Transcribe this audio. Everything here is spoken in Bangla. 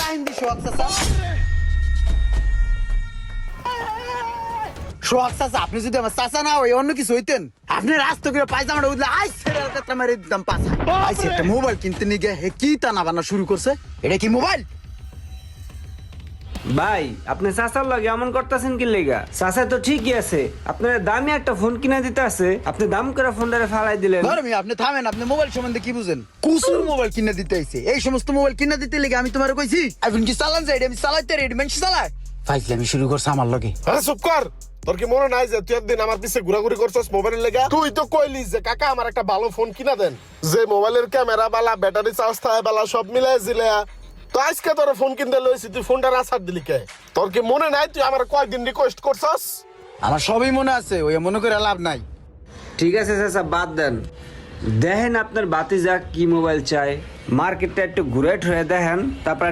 রাইন দি সোহাগ চাচা সোহাগ চাচা আপনি যদি আমার চাচা না হয় অন্য কিছু হইতেন আপনি রাস্তা করে পায়জামাটা উঠলে আই ছেড়ে কথা মেরে দিতাম পাছা আইসি একটা মোবাইল কিনতে নিয়ে গিয়ে হে কি টানা বানা শুরু করছে এটা কি মোবাইল ভাই আপনি চাচার লগে এমন করতেছেন কি লেগা? চাচা তো ঠিকই আছে, আপনার দামি একটা ফোন কিনে দিতে আছে, আপনি দাম করে ফোনটারে ফালাই দিলেন। ধর্মী আপনি থামেন, আপনি মোবাইল সম্বন্ধে কি বুঝেন? কুসুর মোবাইল কিনে দিতে আইছে। এই সমস্ত মোবাইল কিনে দিতে লেগে আমি তোমারে কইছি আইফোন কি চালান যাই আমি চালাইতে রেডি মানুষ চালায় ফাইজলামি শুরু করছে আমার লগে। আরে চুপ কর, তোর কি মনে নাই যে তুই একদিন আমার পিছে ঘোরাঘুরি করছস মোবাইলের লেগা? তুই তো কইলি যে কাকা আমার একটা ভালো ফোন কিনা দেন, যে মোবাইলের ক্যামেরা বালা, ব্যাটারি চার্জ থাকে বালা, সব মিলাই জিলা। তো আজকে তোর ফোন কিনতে লইছি, তুই ফোনটা রাসার দিলি কে? তোর কি মনে নাই তুই আমার কয়েকদিন রিকোয়েস্ট করছস? আমার সবই মনে আছে, ওই মনে করে লাভ নাই। ঠিক আছে চাচা বাদ দেন, দেখেন আপনার বাতিজা কি মোবাইল চাই, মার্কেটটা একটু ঘুরে ঠুরে দেখেন, তারপর